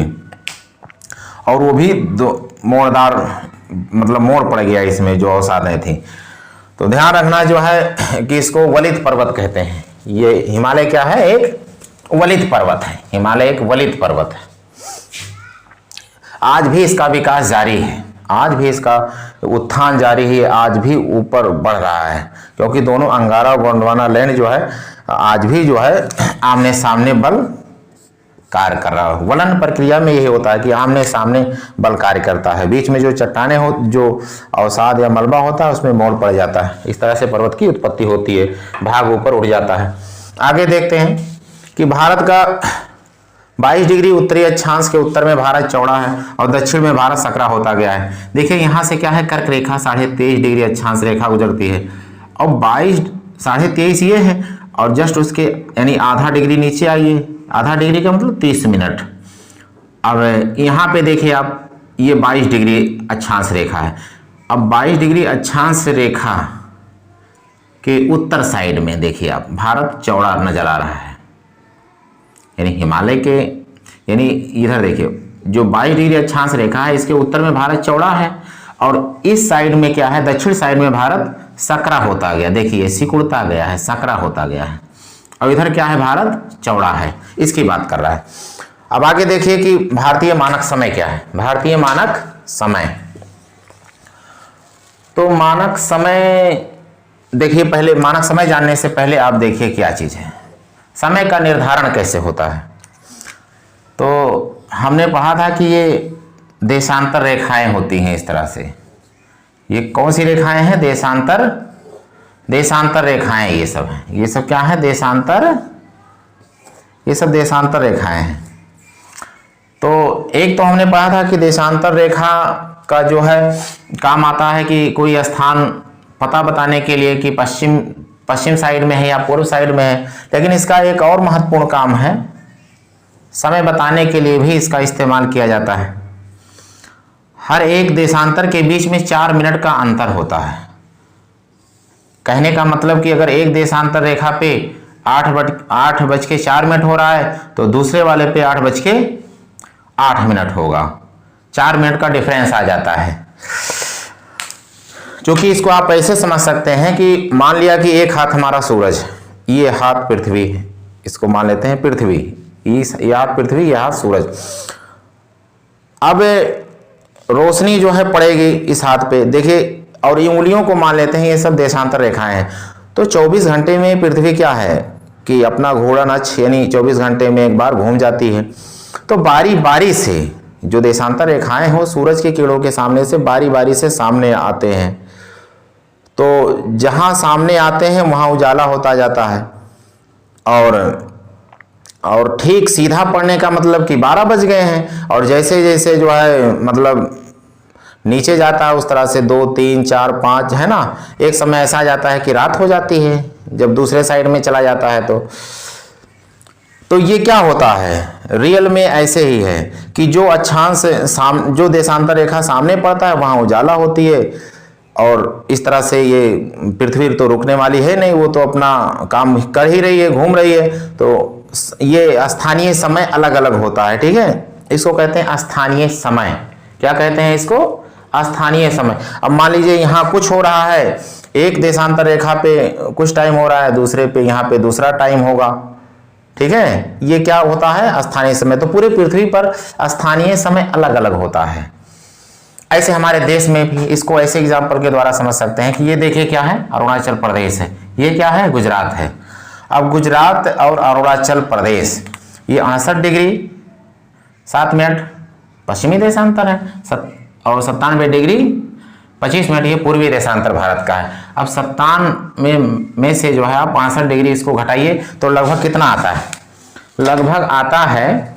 और वो भी दो मोड़दार, मतलब मोड़ पड़ गया इसमें जो अवसादें थी। तो ध्यान रखना जो है कि इसको वलित पर्वत कहते हैं। ये हिमालय क्या है? एक वलित पर्वत है। हिमालय एक वलित पर्वत है। आज भी इसका विकास जारी है, आज भी इसका उत्थान जारी है, आज भी ऊपर बढ़ रहा है, क्योंकि दोनों अंगारा और गोंडवाना लैंड जो है आज भी जो है आमने सामने बल कार्य कर रहा है। वलन प्रक्रिया में यही होता है कि आमने सामने बल कार्य करता है, बीच में जो चट्टानें हो, जो अवसाद या मलबा होता है उसमें मोड़ पड़ जाता है, इस तरह से पर्वत की उत्पत्ति होती है, भाग ऊपर उठ जाता है। आगे देखते हैं कि भारत का 22 डिग्री उत्तरी अक्षांश के उत्तर में भारत चौड़ा है और दक्षिण में भारत सकरा होता गया है। देखिए यहाँ से क्या है? कर्क रेखा 23.5 डिग्री अक्षांश रेखा गुजरती है, और 23.5 ये है, और जस्ट उसके यानी आधा डिग्री नीचे आइए, आधा डिग्री का मतलब 30 मिनट। अब यहाँ पे देखिए आप, ये 22 डिग्री अक्षांश रेखा है। अब 22 डिग्री अक्षांश रेखा के उत्तर साइड में देखिए आप, भारत चौड़ा नजर आ रहा है, यानी हिमालय के, यानी इधर देखिए जो 22 डिग्री अक्षांश रेखा है इसके उत्तर में भारत चौड़ा है, और इस साइड में क्या है? दक्षिण साइड में भारत सकरा होता गया। देखिए सिकुड़ता गया है, सकरा होता गया है, और इधर क्या है? भारत चौड़ा है, इसकी बात कर रहा है। अब आगे देखिए कि भारतीय मानक समय क्या है? भारतीय मानक समय, तो मानक समय देखिए, पहले मानक समय जानने से पहले आप देखिए क्या चीज है, समय का निर्धारण कैसे होता है। तो हमने पढ़ा था कि ये देशांतर रेखाएं होती हैं इस तरह से। ये कौन सी रेखाएं हैं? देशांतर रेखाएं ये सब हैं। ये सब क्या है? देशांतर, ये सब देशांतर रेखाएं हैं। तो एक तो हमने पढ़ा था कि देशांतर रेखा का जो है काम आता है कि कोई स्थान पता बताने के लिए कि पश्चिम साइड में है या पूर्व साइड में है, लेकिन इसका एक और महत्वपूर्ण काम है, समय बताने के लिए भी इसका इस्तेमाल किया जाता है। हर एक देशांतर के बीच में 4 मिनट का अंतर होता है। कहने का मतलब कि अगर एक देशांतर रेखा पे 8:04 हो रहा है तो दूसरे वाले पे 8:08 होगा, 4 मिनट का डिफरेंस आ जाता है। क्योंकि इसको आप ऐसे समझ सकते हैं कि मान लिया कि एक हाथ हमारा सूरज, ये हाथ पृथ्वी है, इसको मान लेते हैं पृथ्वी, ये हाथ पृथ्वी, ये हाथ सूरज। अब रोशनी जो है पड़ेगी इस हाथ पे, देखिए, और ये उंगलियों को मान लेते हैं, ये सब देशांतर रेखाएं हैं। तो 24 घंटे में पृथ्वी क्या है कि अपना घूर्णन अक्ष यानी 24 घंटे में एक बार घूम जाती है। तो बारी बारी से जो देशांतर रेखाएं हो सूरज की किरणों के सामने से बारी बारी से सामने आते हैं। तो जहां सामने आते हैं वहां उजाला होता जाता है, और ठीक सीधा पड़ने का मतलब कि 12 बज गए हैं, और जैसे जैसे जो है मतलब नीचे जाता है उस तरह से 2, 3, 4, 5 है ना, एक समय ऐसा आ जाता है कि रात हो जाती है जब दूसरे साइड में चला जाता है। तो ये क्या होता है, रियल में ऐसे ही है कि जो अक्षांश जो देशांतर रेखा सामने पड़ता है वहां उजाला होती है, और इस तरह से ये पृथ्वी तो रुकने वाली है नहीं, वो तो अपना काम कर ही रही है, घूम रही है। तो ये स्थानीय समय अलग अलग होता है, ठीक है, इसको कहते हैं स्थानीय समय। क्या कहते हैं इसको, स्थानीय समय। अब मान लीजिए यहाँ कुछ हो रहा है, एक देशांतर रेखा पे कुछ टाइम हो रहा है, दूसरे पे यहाँ पे दूसरा टाइम होगा, ठीक है, ये क्या होता है, स्थानीय समय। तो पूरे पृथ्वी पर स्थानीय समय अलग अलग होता है। ऐसे हमारे देश में भी इसको ऐसे एग्जाम्पल के द्वारा समझ सकते हैं कि ये देखिए क्या है, अरुणाचल प्रदेश है, ये क्या है, गुजरात है। अब गुजरात और अरुणाचल प्रदेश ये 68 डिग्री 7 मिनट पश्चिमी देशांतर है, और 97 डिग्री 25 मिनट ये पूर्वी देशांतर भारत का है। अब 97 में से जो है आप 65 डिग्री इसको घटाइए तो लगभग कितना आता है, लगभग आता है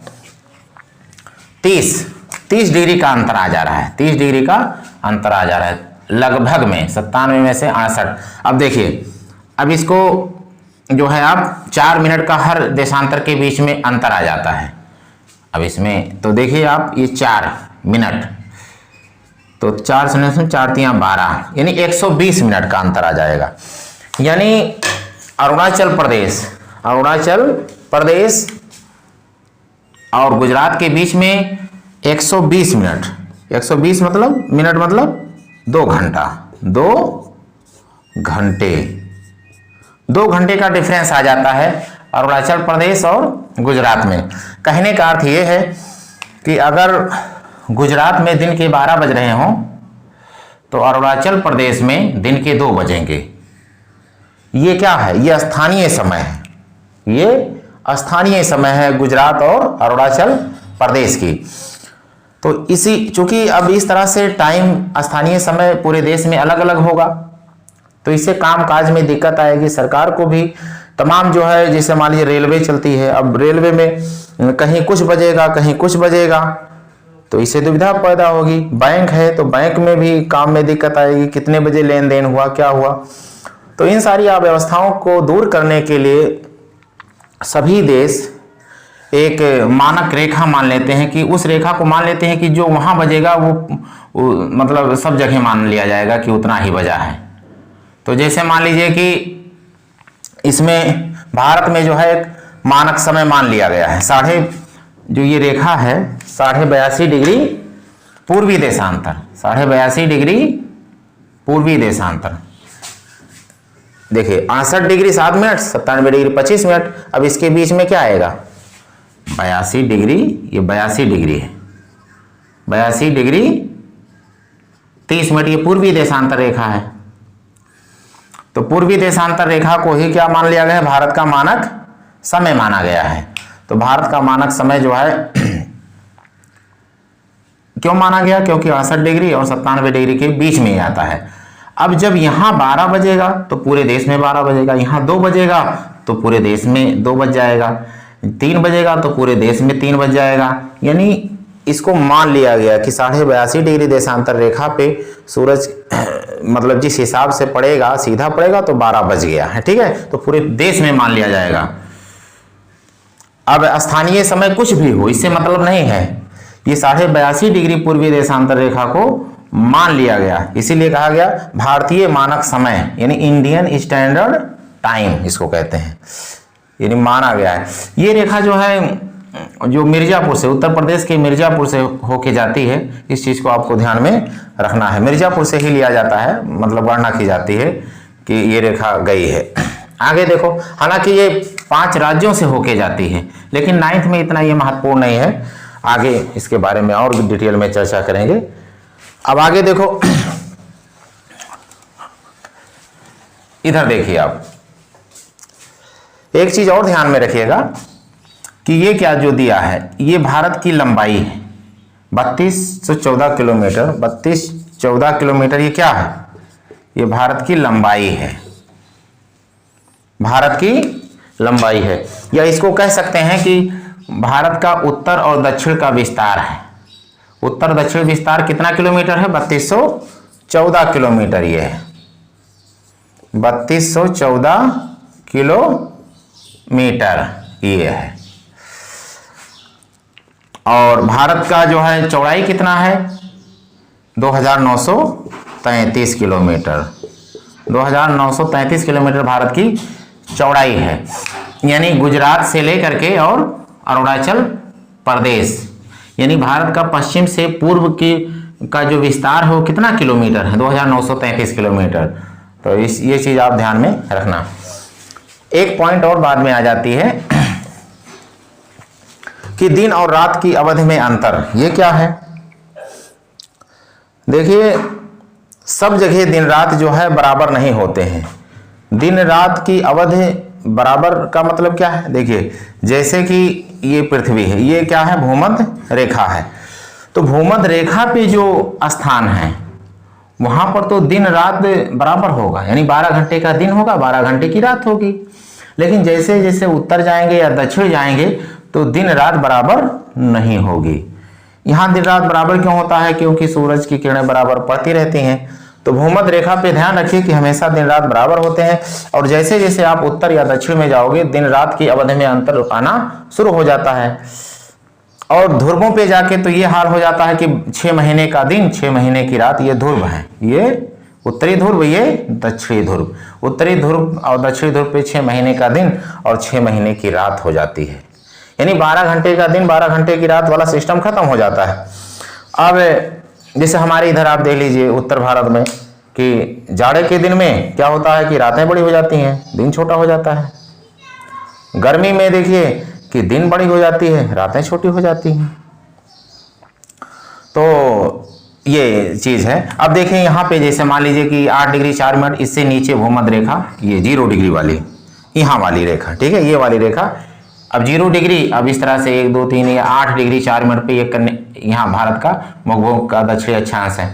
30 डिग्री का अंतर आ जा रहा है, 30 डिग्री का अंतर आ जा रहा है लगभग में, 97 में से 68। अब देखिए, अब इसको जो है आप 4 मिनट का हर देशांतर के बीच में अंतर आ जाता है। अब इसमें तो देखिए आप, ये 4 मिनट, तो 4 से 4 × 12 यानी 120 मिनट का अंतर आ जाएगा। यानी अरुणाचल प्रदेश और गुजरात के बीच में 120 मिनट, 120 मतलब मिनट मतलब 2 घंटा, 2 घंटे का डिफरेंस आ जाता है अरुणाचल प्रदेश और गुजरात में। कहने का अर्थ ये है कि अगर गुजरात में दिन के 12 बज रहे हों तो अरुणाचल प्रदेश में दिन के 2 बजेंगे। ये क्या है, ये स्थानीय समय है, ये स्थानीय समय है गुजरात और अरुणाचल प्रदेश की। तो इसी चूंकि अब इस तरह से टाइम स्थानीय समय पूरे देश में अलग अलग होगा, तो इससे काम काज में दिक्कत आएगी सरकार को भी। तमाम जो है, जैसे मान लीजिए रेलवे चलती है, अब रेलवे में कहीं कुछ बजेगा कहीं कुछ बजेगा, तो इससे दुविधा पैदा होगी। बैंक है तो बैंक में भी काम में दिक्कत आएगी, कितने बजे लेन देन हुआ, क्या हुआ। तो इन सारी अव्यवस्थाओं को दूर करने के लिए सभी देश एक मानक रेखा मान लेते हैं, कि उस रेखा को मान लेते हैं कि जो वहां बजेगा वो मतलब सब जगह मान लिया जाएगा कि उतना ही बजा है। तो जैसे मान लीजिए कि इसमें भारत में जो है एक मानक समय मान लिया गया है, जो ये रेखा है 82.5 डिग्री पूर्वी देशांतर, 82.5 डिग्री पूर्वी देशांतर। देखिए 68 डिग्री 7 मिनट, 97 डिग्री 25 मिनट। अब इसके बीच में क्या आएगा, 82 डिग्री, ये 82 डिग्री है, 82 डिग्री 30 मिनट, ये पूर्वी देशांतर रेखा है। तो पूर्वी देशांतर रेखा को ही क्या मान लिया गया है, भारत का मानक समय माना गया है। तो भारत का मानक समय जो है क्यों माना गया, क्योंकि 68 डिग्री और 97 डिग्री के बीच में ही आता है। अब जब यहाँ 12 बजेगा तो पूरे देश में 12 बजेगा, यहाँ 2 बजेगा तो पूरे देश में 2 बज जाएगा, 3 बजेगा तो पूरे देश में 3 बज जाएगा। यानी इसको मान लिया गया कि 82.5 डिग्री देशांतर रेखा पे सूरज मतलब जिस हिसाब से पड़ेगा, सीधा पड़ेगा तो 12 बज गया है, ठीक है, तो पूरे देश में मान लिया जाएगा। अब स्थानीय समय कुछ भी हो, इससे मतलब नहीं है, ये 82.5 डिग्री पूर्वी देशांतर रेखा को मान लिया गया, इसीलिए कहा गया भारतीय मानक समय, यानी इंडियन स्टैंडर्ड टाइम इसको कहते हैं, यानी माना गया है। ये रेखा जो है, जो मिर्जापुर से, उत्तर प्रदेश के मिर्जापुर से होके जाती है, इस चीज को आपको ध्यान में रखना है। मिर्जापुर से ही लिया जाता है, मतलब गणना की जाती है कि ये रेखा गई है। आगे देखो, हालांकि ये 5 राज्यों से होके जाती है, लेकिन 9th में इतना ये महत्वपूर्ण नहीं है, आगे इसके बारे में और डिटेल में चर्चा करेंगे। अब आगे देखो, इधर देखिए आप, एक चीज और ध्यान में रखिएगा कि ये क्या जो दिया है, ये भारत की लंबाई है, 3214 किलोमीटर। 3214 किलोमीटर ये क्या है? ये भारत की लंबाई है, भारत की लंबाई है। या इसको कह सकते हैं कि भारत का उत्तर और दक्षिण का विस्तार है। उत्तर दक्षिण विस्तार कितना किलोमीटर है? 3214 किलोमीटर ये है, 3214 किलोमीटर ये है। और भारत का जो है चौड़ाई कितना है? 2933 किलोमीटर। 2933 किलोमीटर भारत की चौड़ाई है। यानी गुजरात से लेकर के और अरुणाचल प्रदेश, यानी भारत का पश्चिम से पूर्व की का जो विस्तार है वो कितना किलोमीटर है? 2933 किलोमीटर। तो ये चीज आप ध्यान में रखना। एक पॉइंट और बाद में आ जाती है कि दिन और रात की अवधि में अंतर, ये क्या है? देखिए, सब जगह दिन रात जो है बराबर नहीं होते हैं। दिन रात की अवधि बराबर का मतलब क्या है? देखिए, जैसे कि ये पृथ्वी है, ये क्या है? भूमध्य रेखा है। तो भूमध्य रेखा पे जो स्थान है वहां पर तो दिन रात बराबर होगा, यानी 12 घंटे का दिन होगा, 12 घंटे की रात होगी। लेकिन जैसे जैसे उत्तर जाएंगे या दक्षिण जाएंगे तो दिन रात बराबर नहीं होगी। यहाँ दिन रात बराबर क्यों होता है? क्योंकि सूरज की किरणें बराबर पड़ती रहती हैं। तो भूमध्य रेखा पे ध्यान रखिए कि हमेशा दिन रात बराबर होते हैं। और जैसे जैसे आप उत्तर या दक्षिण में जाओगे दिन रात की अवधि में अंतर आना शुरू हो जाता है। और ध्रुवों पे जाके तो ये हाल हो जाता है कि 6 महीने का दिन 6 महीने की रात, ये ध्रुव है, ये उत्तरी ध्रुव, ये दक्षिणी ध्रुव। उत्तरी ध्रुव और दक्षिणी ध्रुव पे 6 महीने का दिन और 6 महीने की रात हो जाती है। यानी 12 घंटे का दिन 12 घंटे की रात वाला सिस्टम खत्म हो जाता है। अब जैसे हमारे इधर आप देख लीजिए उत्तर भारत में कि जाड़े के दिन में क्या होता है कि रातें बड़ी हो जाती हैं, दिन छोटा हो जाता है। गर्मी में देखिए कि दिन बड़ी हो जाती है, रातें छोटी हो जाती हैं। तो ये चीज है। अब देखें यहाँ पे जैसे मान लीजिए कि 8 डिग्री 4 मिनट, इससे नीचे भूमध्य रेखा, ये 0 डिग्री वाली, यहाँ वाली रेखा, ठीक है, ये वाली रेखा। अब 0 डिग्री, अब इस तरह से 1 2 3 या 8 डिग्री 4 मिनट पे यहाँ भारत का मुखभूमि का दक्षिणी अक्षांश है।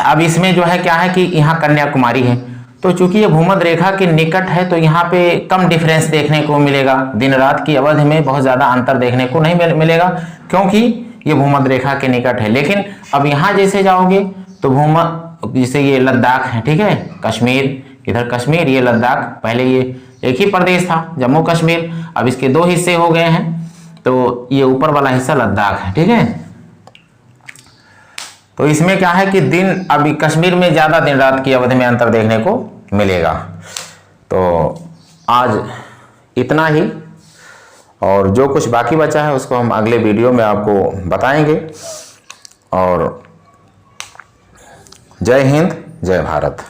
अब इसमें जो है क्या है कि यहाँ कन्याकुमारी है। तो चूंकि ये भूमध्य रेखा के निकट है तो यहाँ पे कम डिफरेंस देखने को मिलेगा। दिन रात की अवधि में बहुत ज्यादा अंतर देखने को नहीं मिलेगा क्योंकि ये भूमध्य रेखा के निकट है। लेकिन अब यहाँ जैसे जाओगे तो जैसे ये लद्दाख है, ठीक है, कश्मीर, इधर कश्मीर, ये लद्दाख, पहले ये एक ही प्रदेश था जम्मू कश्मीर, अब इसके 2 हिस्से हो गए हैं। तो ये ऊपर वाला हिस्सा लद्दाख है, ठीक है। तो इसमें क्या है कि दिन, अभी कश्मीर में ज्यादा दिन रात की अवधि में अंतर देखने को मिलेगा। तो आज इतना ही, और जो कुछ बाकी बचा है उसको हम अगले वीडियो में आपको बताएंगे। और जय हिंद, जय भारत।